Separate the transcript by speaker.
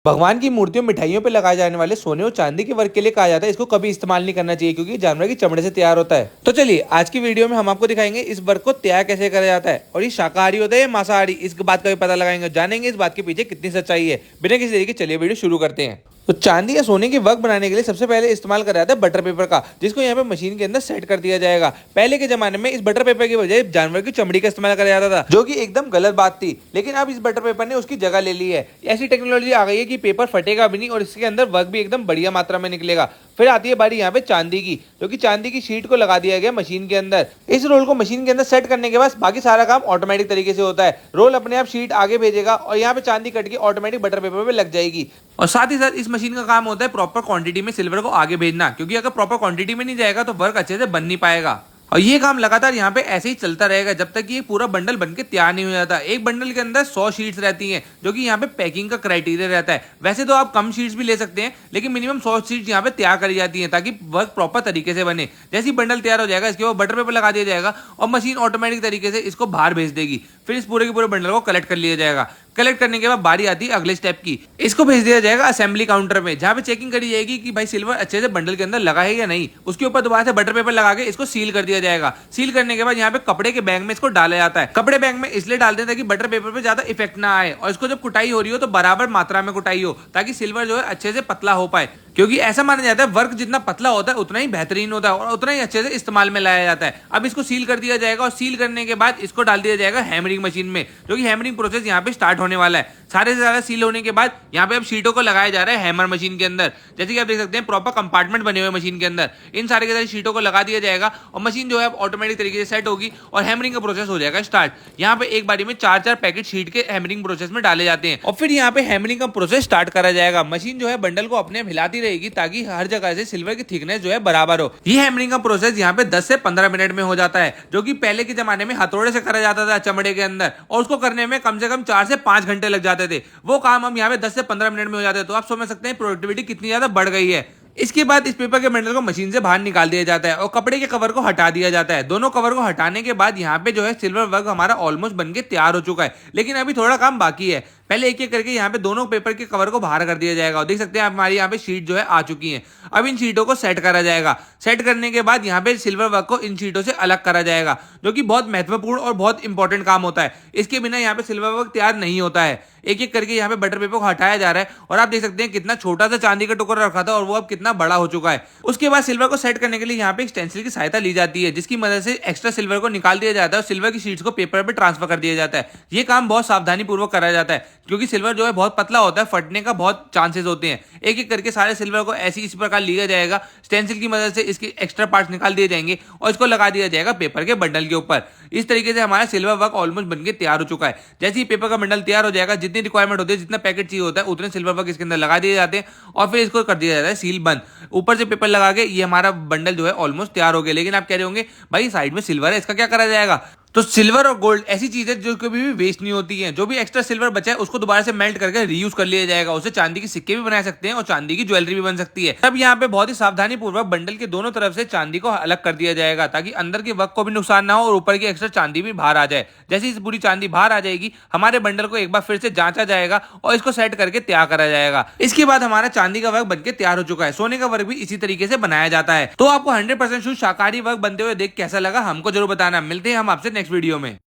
Speaker 1: भगवान की मूर्तियों मिठाइयों पे लगाए जाने वाले सोने और चांदी के वर्क के लिए कहा जाता है इसको कभी इस्तेमाल नहीं करना चाहिए क्योंकि जानवर की चमड़े से तैयार होता है। तो चलिए आज की वीडियो में हम आपको दिखाएंगे इस वर्क को तैयार कैसे करा जाता है और ये शाकाहारी होता है या मांसाहारी, इस बात का भी पता लगाएंगे, जानेंगे इस बात के पीछे कितनी सच्चाई है। बिना किसी तरीके चलिए वीडियो शुरू करते हैं। तो चांदी या सोने की वर्क बनाने के लिए सबसे पहले इस्तेमाल करा जाता है बटर पेपर का, जिसको यहाँ पे मशीन के अंदर सेट कर दिया जाएगा। पहले के जमाने में इस बटर पेपर की बजाय जानवर की चमड़ी का इस्तेमाल करा जाता था, जो कि एकदम गलत बात थी। लेकिन अब इस बटर पेपर ने उसकी जगह ले ली है। ऐसी टेक्नोलॉजी आ गई है कि पेपर फटेगा भी नहीं और इसके अंदर वर्क भी एकदम बढ़िया मात्रा में निकलेगा। फिर आती है बारी यहाँ पे चांदी की, जो कि चांदी की शीट को लगा दिया गया मशीन के अंदर। इस रोल को मशीन के अंदर सेट करने के बाद बाकी सारा काम ऑटोमेटिक तरीके से होता है। रोल अपने आप शीट आगे भेजेगा और यहाँ पे चांदी कट के ऑटोमेटिक बटर पेपर पे लग जाएगी। और साथ ही साथ इस मशीन का काम होता है प्रॉपर क्वांटिटी में सिल्वर को आगे भेजना, क्योंकि अगर प्रॉपर क्वांटिटी में नहीं जाएगा तो वर्क अच्छे से बन नहीं पाएगा। और ये काम लगातार यहाँ पे ऐसे ही चलता रहेगा जब तक कि ये पूरा बंडल बनके तैयार नहीं हो जाता। एक बंडल के अंदर 100 शीट्स रहती हैं, जो कि यहाँ पे पैकिंग का क्राइटेरिया रहता है। वैसे तो आप कम शीट्स भी ले सकते हैं, लेकिन मिनिमम 100 शीट्स यहाँ पे तैयार करी जाती हैं ताकि वर्क प्रॉपर तरीके से बने। जैसे ही बंडल तैयार हो जाएगा इसके बाद बटर पेपर लगा दिया जाएगा और मशीन ऑटोमेटिक तरीके से इसको बाहर भेज देगी। फिर इस पूरे के पूरे बंडल को कलेक्ट कर लिया जाएगा। कलेक्ट करने के बाद बारी आती है अगले स्टेप की। इसको भेज दिया जाएगा असेंबली काउंटर में, जहां पे चेकिंग करी जाएगी कि भाई सिल्वर अच्छे से बंडल के अंदर लगा है या नहीं। उसके ऊपर दोबारा से बटर पेपर लगा के इसको सील कर दिया जाएगा। सील करने के बाद यहाँ पे कपड़े के बैग में इसको डाला जाता है। कपड़े बैग में इसलिए डालते हैं ताकि बटर पेपर पे ज्यादा इफेक्ट ना आए और इसको जब कुटाई हो रही हो तो बराबर मात्रा में कुटाई हो, ताकि सिल्वर जो है अच्छे से पतला हो पाए। क्योंकि ऐसा माना जाता है वर्क जितना पतला होता है उतना ही बेहतरीन होता है और उतना ही अच्छे से इस्तेमाल में लाया जाता है। अब इसको सील कर दिया जाएगा और सील करने के बाद इसको डाल दिया जाएगा हैमरिंग मशीन में, जो कि हैमरिंग प्रोसेस यहाँ पे स्टार्ट होने वाला है। सारे से ज्यादा सील होने के बाद यहाँ पे अब शीटों को लगाया जा रहा है हैमर मशीन के अंदर। जैसे कि आप देख सकते हैं प्रॉपर कंपार्टमेंट बने हुए मशीन के अंदर। इन सारे के सारे शीटों को लगा दिया जाएगा और मशीन जो है ऑटोमेटिक तरीके से सेट होगी और हैमरिंग का प्रोसेस हो जाएगा स्टार्ट। यहाँ पे एक बारी में 4-4 पैकेट शीट के हैमरिंग प्रोसेस में डाले जाते हैं और फिर यहाँ पे हैमरिंग का प्रोसेस स्टार्ट करा जाएगा। मशीन जो है बंडल को अपने हिलाती रहेगी ताकि हर जगह से सिल्वर की थिकनेस जो है बराबर हो। ये हैमरिंग का प्रोसेस यहाँ पे 10 से 15 मिनट में हो जाता है, जो कि पहले के जमाने में हथौड़े से करा जाता था चमड़े के अंदर, और उसको करने में कम से कम 4 से 5 घंटे लग जाते थे। वो काम हम यहाँ पे 10 से 15 मिनट में हो जाते हैं। तो आप समझ सकते हैं प्रोडक्टिविटी कितनी ज्यादा बढ़ गई है। इसके बाद इस पेपर के बंडल को मशीन से बाहर निकाल दिया जाता है और कपड़े के कवर को हटा दिया जाता है। दोनों कवर को हटाने के बाद यहाँ पे जो है सिल्वर वर्क हमारा ऑलमोस्ट बनके तैयार हो चुका है, लेकिन अभी थोड़ा काम बाकी है। पहले एक एक करके यहाँ पे दोनों पेपर के कवर को बाहर कर दिया जाएगा और देख सकते हैं हमारी यहाँ पे शीट जो है आ चुकी है। अब इन शीटों को सेट करा जाएगा। सेट करने के बाद यहाँ पे सिल्वर वर्क को इन शीटों से अलग करा जाएगा, जो कि बहुत महत्वपूर्ण और बहुत इंपॉर्टेंट काम होता है। इसके बिना यहाँ पे सिल्वर वर्क तैयार नहीं होता है। एक एक करके यहाँ पे बटर पेपर को हटाया जा रहा है और आप देख सकते हैं कितना छोटा सा चांदी का टुकड़ा रखा था और वो अब कितना बड़ा हो चुका है। उसके बाद सिल्वर को सेट करने के लिए यहाँ पे एक स्टेंसिल की सहायता ली जाती है, जिसकी मदद से एक्स्ट्रा सिल्वर को निकाल दिया जाता है और सिल्वर की शीट्स को पेपर पे ट्रांसफर कर दिया जाता है। ये काम बहुत सावधानी पूर्वक कराया जाता है, क्योंकि सिल्वर जो है बहुत पतला होता है, फटने का बहुत चांसेस होते हैं। एक एक करके सारे सिल्वर को ऐसे इसी प्रकार लिया जाएगा। स्टेंसिल की मदद से इसके एक्स्ट्रा पार्ट्स निकाल दिए जाएंगे और इसको लगा दिया जाएगा पेपर के बंडल के ऊपर। इस तरीके से हमारा सिल्वर वर्क ऑलमोस्ट बनके तैयार हो चुका है। जैसे ही पेपर का बंडल तैयार हो जाएगा, जितनी रिक्वायरमेंट होती है, जितना पैकेट चाहिए होता है, उतने सिल्वर वर्क इसके अंदर लगा दिए जाते हैं और फिर इसको कर दिया जाता है सील बंद। ऊपर से पेपर लगा के ये हमारा बंडल जो है ऑलमोस्ट तैयार हो गया। लेकिन आप कह रहे होंगे भाई साइड में सिल्वर है, इसका क्या करा जाएगा? तो सिल्वर और गोल्ड ऐसी चीजें जो कभी भी वेस्ट नहीं होती हैं। जो भी एक्स्ट्रा सिल्वर बचा है उसको दोबारा से मेल्ट करके रीयूज कर लिया जाएगा। उससे चांदी के सिक्के भी बना सकते हैं और चांदी की ज्वेलरी भी बन सकती है। तब यहाँ पे बहुत ही सावधानी पूर्वक बंडल के दोनों तरफ से चांदी को अलग कर दिया जाएगा, ताकि अंदर के वर्क को भी नुकसान ना हो और ऊपर की एक्स्ट्रा चांदी भी बाहर आ जाए। जैसे इस पूरी चांदी बाहर आ जाएगी, हमारे बंडल को एक बार फिर से जांचा जाएगा और इसको सेट करके तैयार करा जाएगा। इसके बाद हमारा चांदी का वर्क बनके तैयार हो चुका है। सोने का वर्क भी इसी तरीके से बनाया जाता है। तो आपको 100% शुद्ध शाकाहारी वर्क बनते हुए देख कैसा लगा हमको जरूर बताना। मिलते हैं हम आपसे नेक्स्ट वीडियो में।